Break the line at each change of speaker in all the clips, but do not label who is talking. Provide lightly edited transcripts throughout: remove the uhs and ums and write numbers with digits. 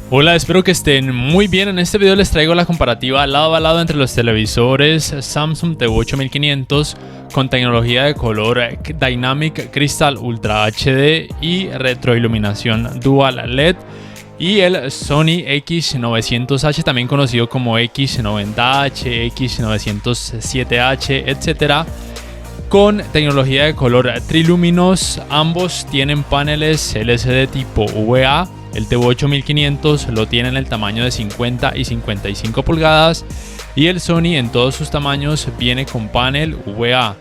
Hola, espero que estén muy bien. En este video les traigo la comparativa lado a lado entre los televisores Samsung TV8500 con tecnología de color Dynamic Crystal Ultra HD y retroiluminación Dual LED y el Sony X900H, también conocido como X90H, X907H, etc. Con tecnología de color Triluminos. Ambos tienen paneles LCD tipo VA. El TV8500 lo tiene en el tamaño de 50 y 55 pulgadas y el Sony en todos sus tamaños viene con panel VA.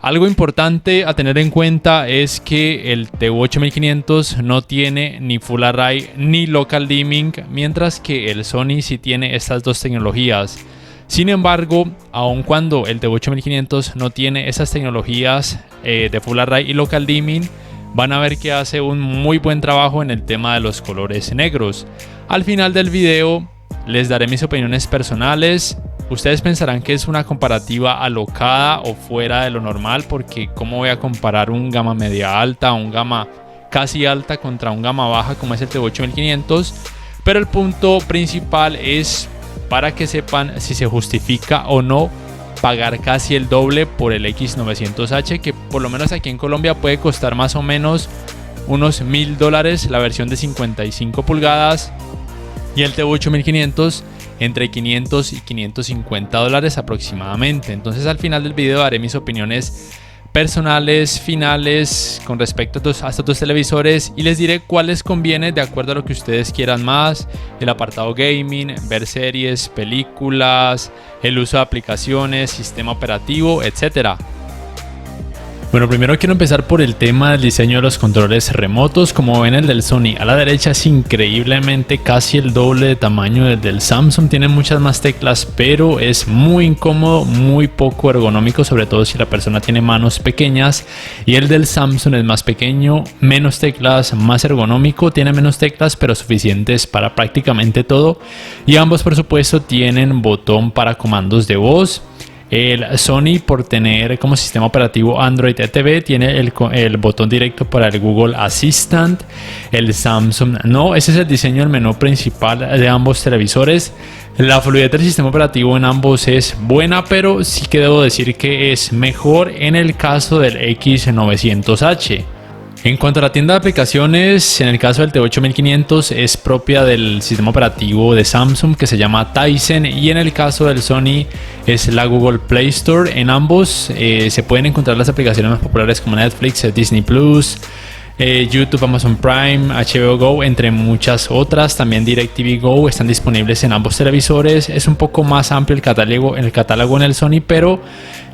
Algo importante a tener en cuenta es que el TV8500 no tiene ni Full Array ni Local Dimming, mientras que el Sony sí tiene estas dos tecnologías. Sin embargo, aun cuando el TV8500 no tiene esas tecnologías de Full Array y Local Dimming, van a ver que hace un muy buen trabajo en el tema de los colores negros. Al final del video les daré mis opiniones personales. Ustedes pensarán que es una comparativa alocada o fuera de lo normal, porque ¿cómo voy a comparar un gama media alta o un gama casi alta contra un gama baja como es el TV8500? Pero el punto principal es para que sepan si se justifica o no pagar casi el doble por el X900H, que por lo menos aquí en Colombia puede costar más o menos unos $1000 la versión de 55 pulgadas y el TV8500 entre 500 y 550 dólares aproximadamente. Entonces al final del video daré mis opiniones personales finales con respecto a estos dos televisores y les diré cuál les conviene de acuerdo a lo que ustedes quieran más: el apartado gaming, ver series, películas, el uso de aplicaciones, sistema operativo, etcétera. Bueno, primero quiero empezar por el tema del diseño de los controles remotos. Como ven, el del Sony a la derecha es increíblemente casi el doble de tamaño del Samsung. Tiene muchas más teclas, pero es muy incómodo, muy poco ergonómico, sobre todo si la persona tiene manos pequeñas. Y el del Samsung es más pequeño, menos teclas, más ergonómico, tiene menos teclas, pero suficientes para prácticamente todo. Y ambos, por supuesto, tienen botón para comandos de voz. El Sony, por tener como sistema operativo Android TV, tiene el botón directo para el Google Assistant. El Samsung no. Ese es el diseño del menú principal de ambos televisores. La fluidez del sistema operativo en ambos es buena, pero sí que debo decir que es mejor en el caso del X900H. En cuanto a la tienda de aplicaciones, en el caso del TV8500 es propia del sistema operativo de Samsung que se llama Tizen, y en el caso del Sony es la Google Play Store. En ambos se pueden encontrar las aplicaciones más populares como Netflix, Disney Plus, YouTube, Amazon Prime, HBO Go, entre muchas otras. También DirecTV Go están disponibles en ambos televisores. Es un poco más amplio el catálogo en el Sony, pero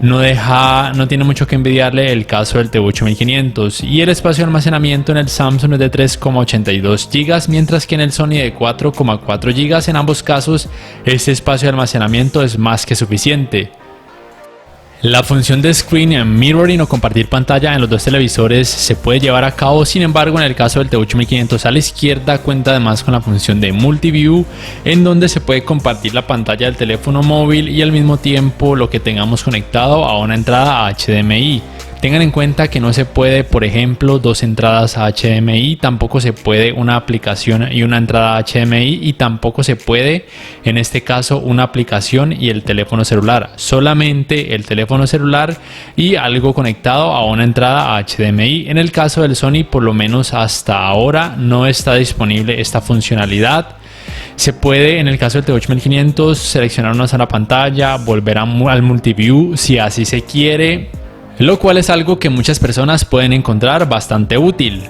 no tiene mucho que envidiarle el caso del TV8500. Y el espacio de almacenamiento en el Samsung es de 3,82 GB, mientras que en el Sony de 4,4 GB. En ambos casos este espacio de almacenamiento es más que suficiente. La función de screen mirroring o compartir pantalla en los dos televisores se puede llevar a cabo. Sin embargo, en el caso del TV8500 a la izquierda cuenta además con la función de multiview, en donde se puede compartir la pantalla del teléfono móvil y al mismo tiempo lo que tengamos conectado a una entrada HDMI. Tengan en cuenta que no se puede, por ejemplo, dos entradas HDMI, tampoco se puede una aplicación y una entrada HDMI, y tampoco se puede, en este caso, una aplicación y el teléfono celular. Solamente el teléfono celular y algo conectado a una entrada HDMI. En el caso del Sony, por lo menos hasta ahora, no está disponible esta funcionalidad. Se puede, en el caso del TV8500, seleccionar una sola pantalla, volver al multiview si así se quiere, lo cual es algo que muchas personas pueden encontrar bastante útil.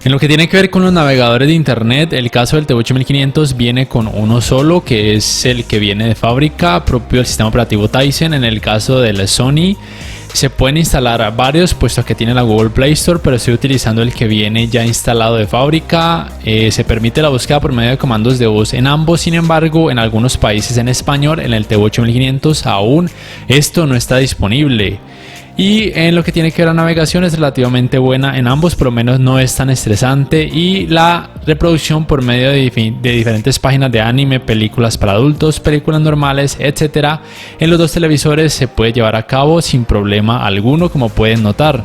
En lo que tiene que ver con los navegadores de internet, el caso del TV8500 viene con uno solo, que es el que viene de fábrica, propio del sistema operativo Tizen. En el caso del Sony se pueden instalar varios, puesto que tiene la Google Play Store, pero estoy utilizando el que viene ya instalado de fábrica. Se permite la búsqueda por medio de comandos de voz en ambos. Sin embargo, en algunos países en español, en el TV8500 aún esto no está disponible. Y en lo que tiene que ver a navegación es relativamente buena en ambos, por lo menos no es tan estresante, y la reproducción por medio de diferentes páginas de anime, películas para adultos, películas normales, etcétera, en los dos televisores se puede llevar a cabo sin problema alguno, como pueden notar.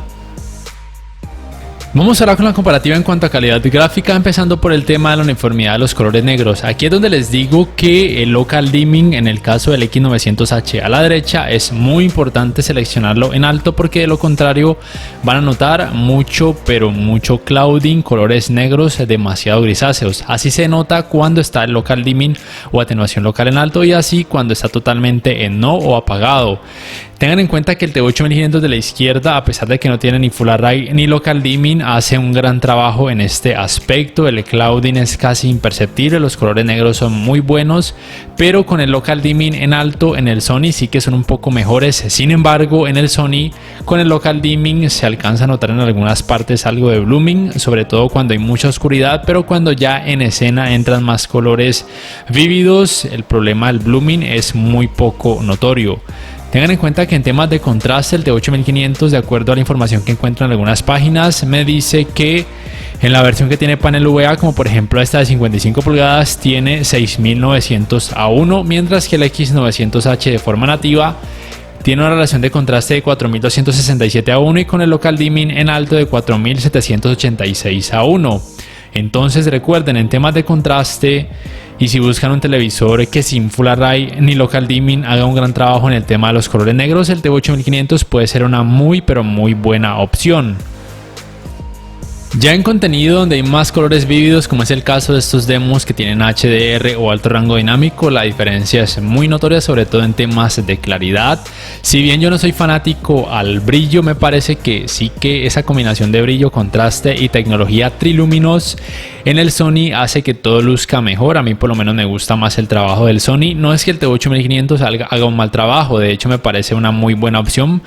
Vamos ahora con la comparativa en cuanto a calidad gráfica, empezando por el tema de la uniformidad de los colores negros. Aquí es donde les digo que el local dimming en el caso del X900H a la derecha es muy importante seleccionarlo en alto, porque de lo contrario van a notar mucho pero mucho clouding, colores negros demasiado grisáceos. Así se nota cuando está el local dimming o atenuación local en alto, y así cuando está totalmente en no o apagado. Tengan en cuenta que el T8500 de la izquierda, a pesar de que no tiene ni Full Array ni local dimming, hace un gran trabajo en este aspecto. El clouding es casi imperceptible, los colores negros son muy buenos, pero con el local dimming en alto en el Sony sí que son un poco mejores. Sin embargo, en el Sony con el local dimming se alcanza a notar en algunas partes algo de blooming, sobre todo cuando hay mucha oscuridad, pero cuando ya en escena entran más colores vívidos, el problema del blooming es muy poco notorio. Tengan en cuenta que en temas de contraste el T8500, de acuerdo a la información que encuentro en algunas páginas, me dice que en la versión que tiene panel VA, como por ejemplo esta de 55 pulgadas, tiene 6900 a 1, mientras que el X900H de forma nativa tiene una relación de contraste de 4267 a 1 y con el local dimming en alto de 4786 a 1. Entonces recuerden, en temas de contraste, y si buscan un televisor que sin Full Array ni local dimming haga un gran trabajo en el tema de los colores negros, el T8500 puede ser una muy pero muy buena opción. Ya en contenido donde hay más colores vívidos, como es el caso de estos demos que tienen HDR o alto rango dinámico, la diferencia es muy notoria, sobre todo en temas de claridad. Si bien yo no soy fanático al brillo, me parece que sí que esa combinación de brillo, contraste y tecnología Triluminos en el Sony hace que todo luzca mejor. A mí por lo menos me gusta más el trabajo del Sony. No es que el T8500 haga un mal trabajo, de hecho me parece una muy buena opción.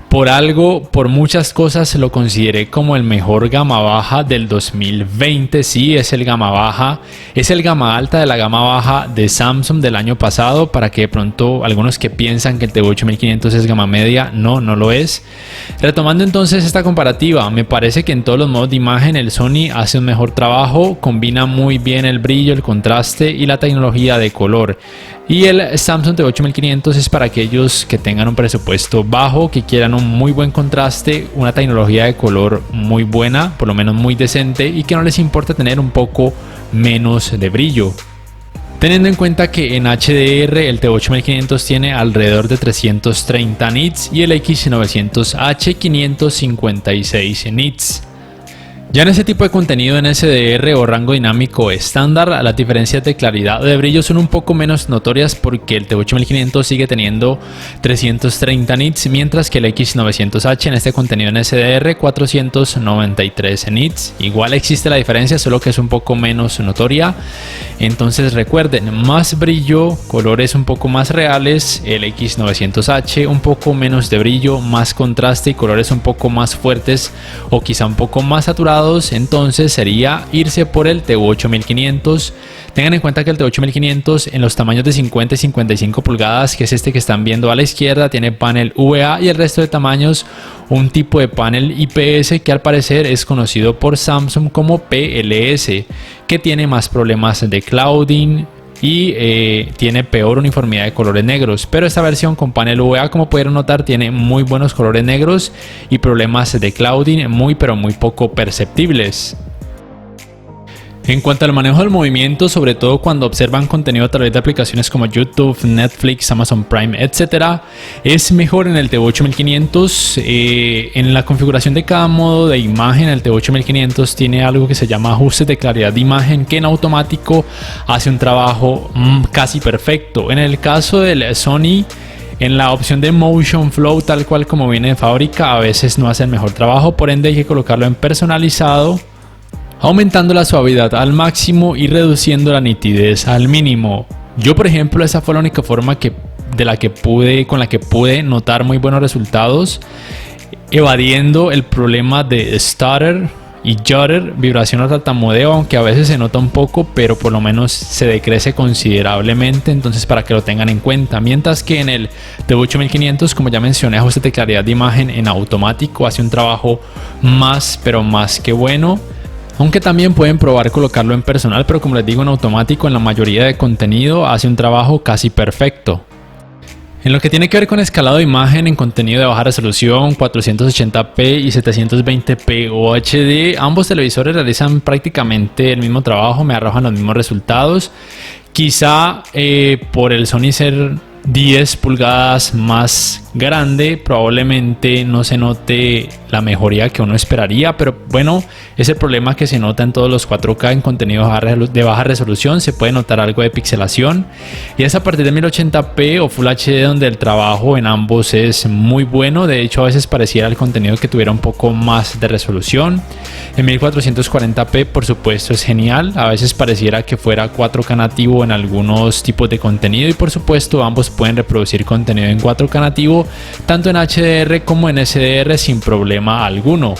Por muchas cosas lo consideré como el mejor gama baja del 2020. Sí, es el gama baja, es el gama alta de la gama baja de Samsung del año pasado, para que de pronto algunos que piensan que el T8500 es gama media, no lo es. Retomando entonces esta comparativa, me parece que en todos los modos de imagen el Sony hace un mejor trabajo, combina muy bien el brillo, el contraste y la tecnología de color. Y el Samsung T8500 es para aquellos que tengan un presupuesto bajo, que quieran un muy buen contraste, una tecnología de color muy buena, por lo menos muy decente, y que no les importa tener un poco menos de brillo. Teniendo en cuenta que en HDR el T8500 tiene alrededor de 330 nits y el X900H 556 nits. Ya en ese tipo de contenido en SDR o rango dinámico estándar, las diferencias de claridad o de brillo son un poco menos notorias, porque el T8500 sigue teniendo 330 nits, mientras que el X900H en este contenido en SDR 493 nits. Igual existe la diferencia, solo que es un poco menos notoria. Entonces recuerden, más brillo, colores un poco más reales, el X900H un poco menos de brillo, más contraste y colores un poco más fuertes o quizá un poco más saturados. Entonces sería irse por el T8500. Tengan en cuenta que el T8500 en los tamaños de 50 y 55 pulgadas, que es este que están viendo a la izquierda, tiene panel VA, y el resto de tamaños un tipo de panel IPS que al parecer es conocido por Samsung como PLS, que tiene más problemas de clouding y tiene peor uniformidad de colores negros. Pero esta versión con panel VA, como pudieron notar, tiene muy buenos colores negros y problemas de clouding muy pero muy poco perceptibles. En cuanto al manejo del movimiento, sobre todo cuando observan contenido a través de aplicaciones como YouTube, Netflix, Amazon Prime, etc., es mejor en el T8500. En la configuración de cada modo de imagen, el T8500 tiene algo que se llama ajustes de claridad de imagen, que en automático hace un trabajo casi perfecto. En el caso del Sony, en la opción de Motion Flow, tal cual como viene de fábrica, a veces no hace el mejor trabajo, por ende hay que colocarlo en personalizado, aumentando la suavidad al máximo y reduciendo la nitidez al mínimo. Yo, por ejemplo, esa fue la única forma con la que pude notar muy buenos resultados, evadiendo el problema de stutter y judder, vibración o tartamudeo, aunque a veces se nota un poco, pero por lo menos se decrece considerablemente. Entonces, para que lo tengan en cuenta. Mientras que en el T8500, como ya mencioné, ajustes de claridad de imagen en automático hace un trabajo más que bueno. Aunque también pueden probar colocarlo en personal, pero como les digo, en automático en la mayoría de contenido hace un trabajo casi perfecto. En lo que tiene que ver con escalado de imagen en contenido de baja resolución, 480p y 720p UHD, ambos televisores realizan prácticamente el mismo trabajo, me arrojan los mismos resultados. Quizá por el Sony ser 10 pulgadas más grande, probablemente no se note la mejoría que uno esperaría, pero bueno, es el problema que se nota en todos los 4K en contenido de baja resolución, se puede notar algo de pixelación, y es a partir de 1080p o Full HD donde el trabajo en ambos es muy bueno. De hecho, a veces pareciera el contenido que tuviera un poco más de resolución. En 1440p por supuesto es genial, a veces pareciera que fuera 4K nativo en algunos tipos de contenido, y por supuesto ambos pueden reproducir contenido en 4K nativo tanto en HDR como en SDR sin problema alguno.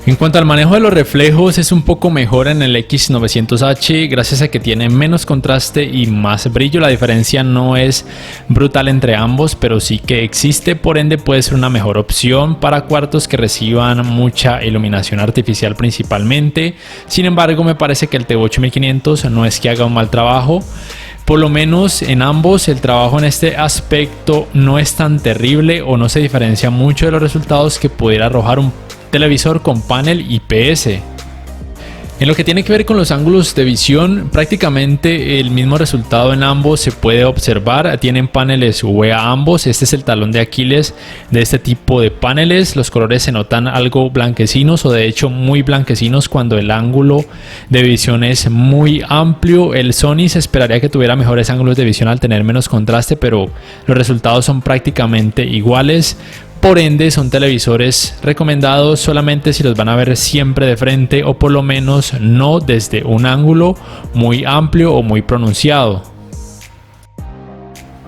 En cuanto al manejo de los reflejos, es un poco mejor en el X900H gracias a que tiene menos contraste y más brillo. La diferencia no es brutal entre ambos, pero sí que existe, por ende puede ser una mejor opción para cuartos que reciban mucha iluminación artificial principalmente. Sin embargo, me parece que el TV8500 no es que haga un mal trabajo. Por lo menos en ambos el trabajo en este aspecto no es tan terrible o no se diferencia mucho de los resultados que pudiera arrojar un televisor con panel IPS. En lo que tiene que ver con los ángulos de visión, prácticamente el mismo resultado en ambos se puede observar. Tienen paneles UVA ambos. Este es el talón de Aquiles de este tipo de paneles. Los colores se notan algo blanquecinos, o de hecho muy blanquecinos, cuando el ángulo de visión es muy amplio. El Sony se esperaría que tuviera mejores ángulos de visión al tener menos contraste, pero los resultados son prácticamente iguales. Por ende, son televisores recomendados solamente si los van a ver siempre de frente, o por lo menos no desde un ángulo muy amplio o muy pronunciado.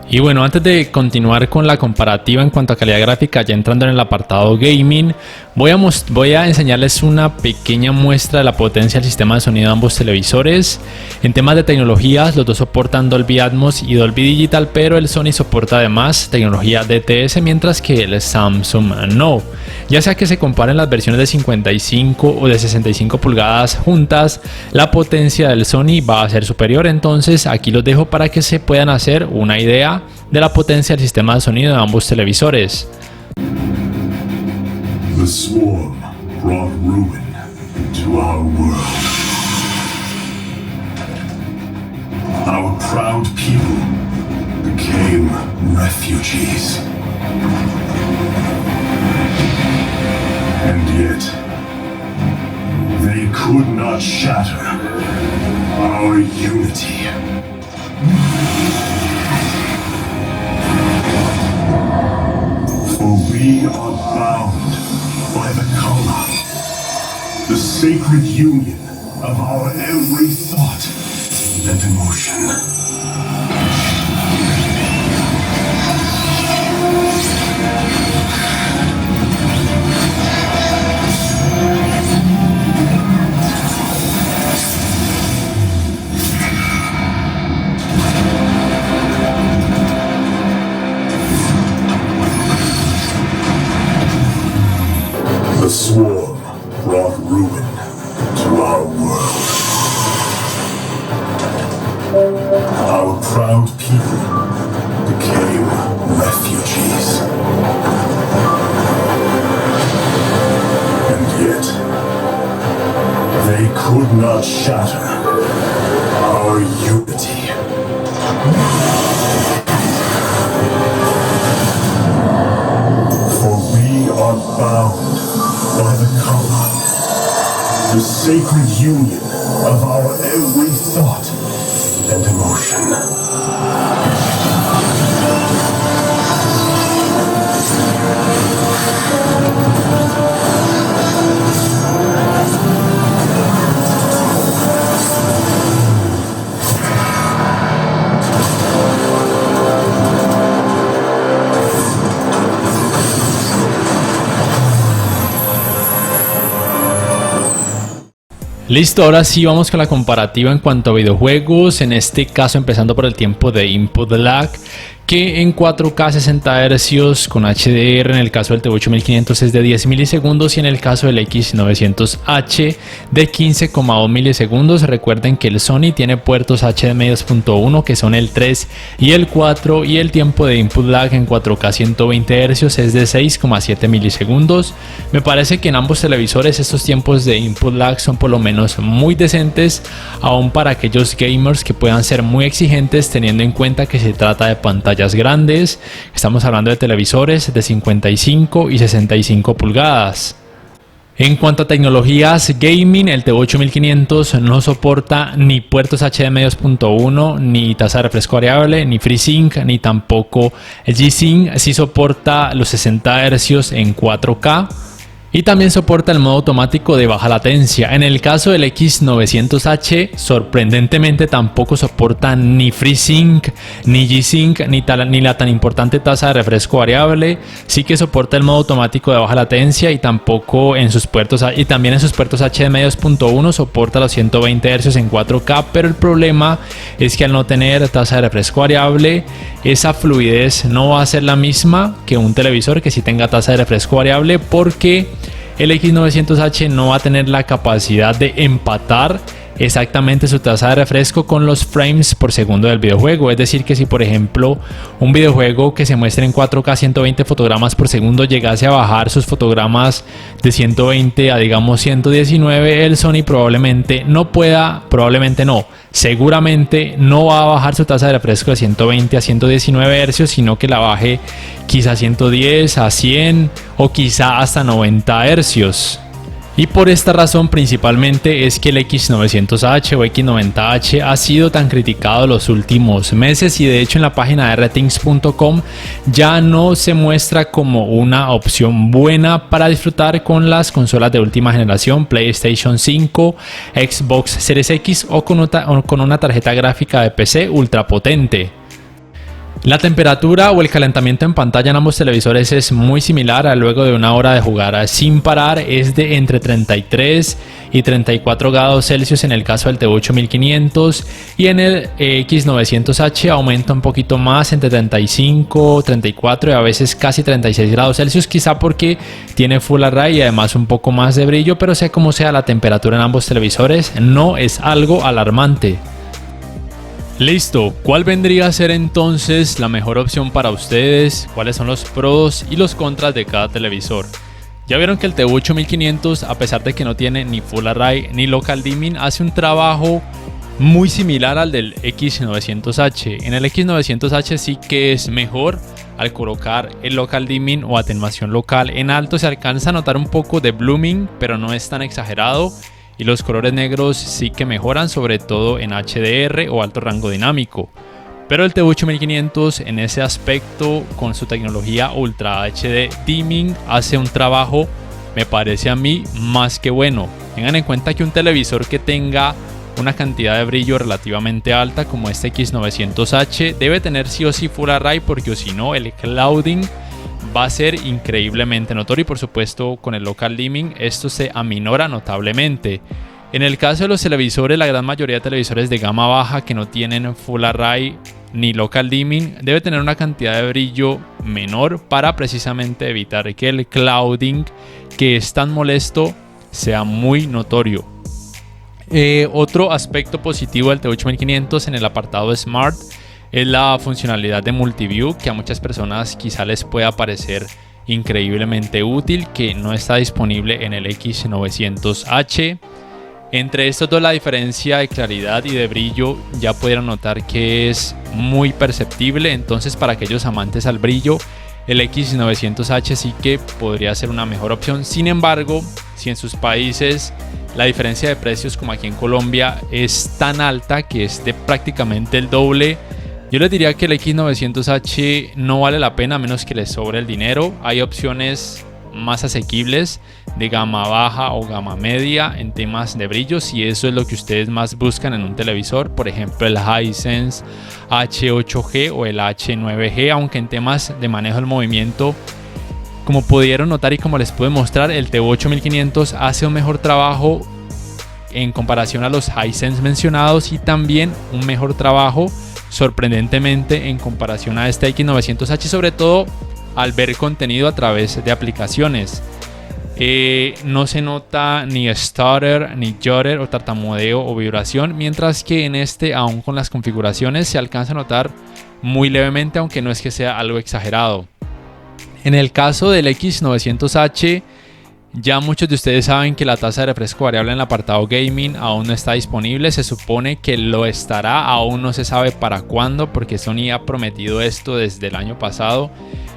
Y bueno, antes de continuar con la comparativa en cuanto a calidad gráfica, ya entrando en el apartado gaming, voy a enseñarles una pequeña muestra de la potencia del sistema de sonido de ambos televisores. En temas de tecnologías, los dos soportan Dolby Atmos y Dolby Digital, pero el Sony soporta además tecnología DTS, mientras que el Samsung no. Ya sea que se comparen las versiones de 55 o de 65 pulgadas juntas, la potencia del Sony va a ser superior. Entonces aquí los dejo para que se puedan hacer una idea de la potencia del sistema de sonido de ambos televisores.
The swarm brought ruin to our world. Our proud people became refugees. And yet, they could not shatter our unity. For we are bound by the Kala, the sacred union of our every thought and emotion. The swarm brought ruin to our world. Our proud people became refugees. And yet, they could not shatter our unity. For we are bound by the Kala, the sacred union of our every thought and emotion.
Listo, ahora sí vamos con la comparativa en cuanto a videojuegos, en este caso empezando por el tiempo de input lag, que en 4K 60 Hz con HDR en el caso del T8500 es de 10 milisegundos y en el caso del X900H de 15,2 milisegundos. Recuerden que el Sony tiene puertos HDMI 2.1 que son el 3 y el 4 y el tiempo de input lag en 4K 120 Hz es de 6,7 milisegundos. Me parece que en ambos televisores estos tiempos de input lag son por lo menos muy decentes, aún para aquellos gamers que puedan ser muy exigentes, teniendo en cuenta que se trata de pantallas grandes. Estamos hablando de televisores de 55 y 65 pulgadas. En cuanto a tecnologías gaming, el T8500 no soporta ni puertos HDMI 2.1, ni tasa de refresco variable, ni FreeSync, ni tampoco el G-Sync. Sí soporta los 60 Hz en 4K. Y también soporta el modo automático de baja latencia. En el caso del X900H, sorprendentemente tampoco soporta ni FreeSync, ni G-Sync, ni la tan importante tasa de refresco variable. Sí que soporta el modo automático de baja latencia y tampoco en sus puertos, y también en sus puertos HDMI 2.1 soporta los 120 Hz en 4K, pero el problema es que al no tener tasa de refresco variable, esa fluidez no va a ser la misma que un televisor que sí tenga tasa de refresco variable, porque el X900H no va a tener la capacidad de empatar exactamente su tasa de refresco con los frames por segundo del videojuego. Es decir, que si por ejemplo un videojuego que se muestre en 4K 120 fotogramas por segundo llegase a bajar sus fotogramas de 120 a digamos 119, el Sony seguramente no va a bajar su tasa de refresco de 120 a 119 Hz, sino que la baje quizá a 110, a 100 o quizá hasta 90 Hz. Y por esta razón principalmente es que el X900H o X90H ha sido tan criticado los últimos meses, y de hecho en la página de Ratings.com ya no se muestra como una opción buena para disfrutar con las consolas de última generación, PlayStation 5, Xbox Series X o con una tarjeta gráfica de PC ultra potente. La temperatura o el calentamiento en pantalla en ambos televisores es muy similar a luego de una hora de jugar sin parar, es de entre 33 y 34 grados Celsius en el caso del T8500, y en el X900H aumenta un poquito más entre 35, 34 y a veces casi 36 grados Celsius, quizá porque tiene Full Array y además un poco más de brillo, pero sea como sea, la temperatura en ambos televisores no es algo alarmante. Listo, ¿cuál vendría a ser entonces la mejor opción para ustedes? ¿Cuáles son los pros y los contras de cada televisor? Ya vieron que el T8500, a pesar de que no tiene ni Full Array ni Local Dimming, hace un trabajo muy similar al del X900H. En el X900H sí que es mejor al colocar el Local Dimming o atenuación local en alto. Se alcanza a notar un poco de blooming, pero no es tan exagerado. Y los colores negros sí que mejoran, sobre todo en HDR o alto rango dinámico. Pero el T8500 en ese aspecto, con su tecnología Ultra HD Dimming, hace un trabajo, me parece a mí, más que bueno. Tengan en cuenta que un televisor que tenga una cantidad de brillo relativamente alta como este X900H debe tener sí o sí Full Array, porque o si no el clouding va a ser increíblemente notorio, y por supuesto con el Local Dimming esto se aminora notablemente. En el caso de los televisores, la gran mayoría de televisores de gama baja que no tienen Full Array ni Local Dimming debe tener una cantidad de brillo menor para precisamente evitar que el clouding, que es tan molesto, sea muy notorio. Otro aspecto positivo del T8500 en el apartado Smart es la funcionalidad de Multiview, que a muchas personas quizá les pueda parecer increíblemente útil, que no está disponible en el X900H. Entre estos dos, la diferencia de claridad y de brillo ya pudieron notar que es muy perceptible. Entonces, para aquellos amantes al brillo, el X900H sí que podría ser una mejor opción. Sin embargo, si en sus países la diferencia de precios, como aquí en Colombia, es tan alta que es de prácticamente el doble, yo les diría que el X900H no vale la pena a menos que les sobre el dinero. Hay opciones más asequibles de gama baja o gama media en temas de brillo, si eso es lo que ustedes más buscan en un televisor. Por ejemplo, el Hisense H8G o el H9G, aunque en temas de manejo del movimiento, como pudieron notar y como les pude mostrar, el T8500 hace un mejor trabajo en comparación a los Hisense mencionados, y también un mejor trabajo sorprendentemente en comparación a este X900H, sobre todo al ver contenido a través de aplicaciones. No se nota ni stutter, ni judder o tartamudeo o vibración, mientras que en este, aún con las configuraciones, se alcanza a notar muy levemente, aunque no es que sea algo exagerado. En el caso del X900H, ya muchos de ustedes saben que la tasa de refresco variable en el apartado gaming aún no está disponible. Se supone que lo estará, aún no se sabe para cuándo, porque Sony ha prometido esto desde el año pasado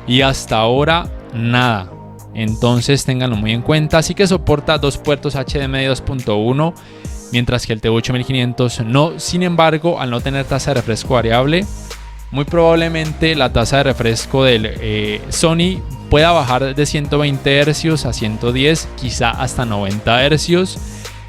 y hasta ahora nada. Entonces ténganlo muy en cuenta. Así que soporta 2 puertos HDMI 2.1, mientras que el TV8500 no. Sin embargo, al no tener tasa de refresco variable, muy probablemente la tasa de refresco del Sony pueda bajar de 120 Hz a 110, quizá hasta 90 Hz.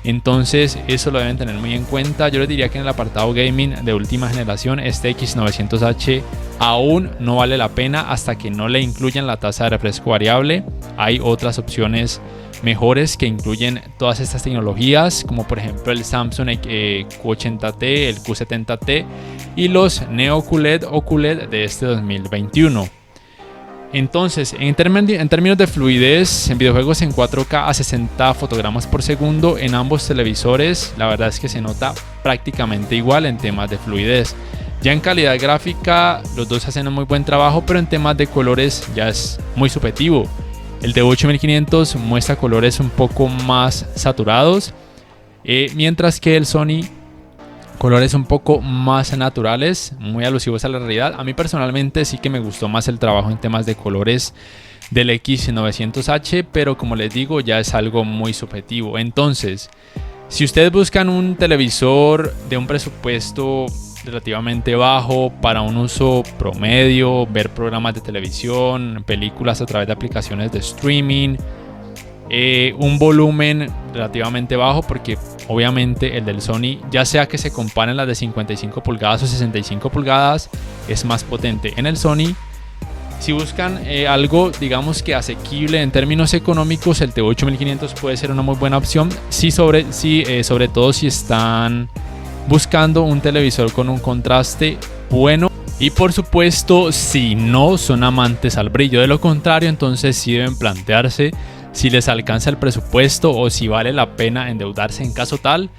Entonces eso lo deben tener muy en cuenta. Yo les diría que en el apartado gaming de última generación, este X900H aún no vale la pena hasta que no le incluyan la tasa de refresco variable. Hay otras opciones mejores que incluyen todas estas tecnologías, como por ejemplo el Samsung Q80T, el Q70T y los Neo QLED o QLED de este 2021. Entonces, en términos de fluidez en videojuegos en 4K a 60 fotogramas por segundo en ambos televisores, la verdad es que se nota prácticamente igual en temas de fluidez. Ya en calidad gráfica los dos hacen un muy buen trabajo, pero en temas de colores ya es muy subjetivo. El TV8500 muestra colores un poco más saturados, mientras que el Sony colores un poco más naturales, muy alusivos a la realidad. A mí personalmente sí que me gustó más el trabajo en temas de colores del X900H, pero como les digo, ya es algo muy subjetivo. Entonces, si ustedes buscan un televisor de un presupuesto relativamente bajo para un uso promedio, ver programas de televisión, películas a través de aplicaciones de streaming, un volumen relativamente bajo, porque obviamente el del Sony, ya sea que se comparen las de 55 pulgadas o 65 pulgadas, es más potente. En el Sony, si buscan algo digamos que asequible en términos económicos, el TV8500 puede ser una muy buena opción, sobre todo si están buscando un televisor con un contraste bueno. Y por supuesto, si no son amantes al brillo. De lo contrario, entonces sí deben plantearse si les alcanza el presupuesto o si vale la pena endeudarse en caso tal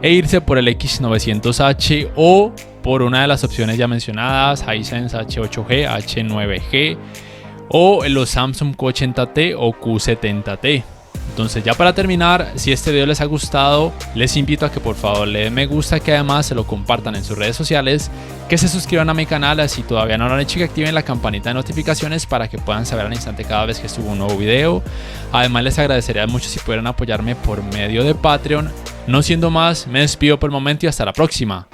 e irse por el X900H o por una de las opciones ya mencionadas, Hisense H8G, H9G o los Samsung Q80T o Q70T. Entonces, ya para terminar, si este video les ha gustado, les invito a que por favor le den me gusta, que además se lo compartan en sus redes sociales, que se suscriban a mi canal si todavía no lo han hecho y que activen la campanita de notificaciones para que puedan saber al instante cada vez que subo un nuevo video. Además, les agradecería mucho si pudieran apoyarme por medio de Patreon. No siendo más, me despido por el momento y hasta la próxima.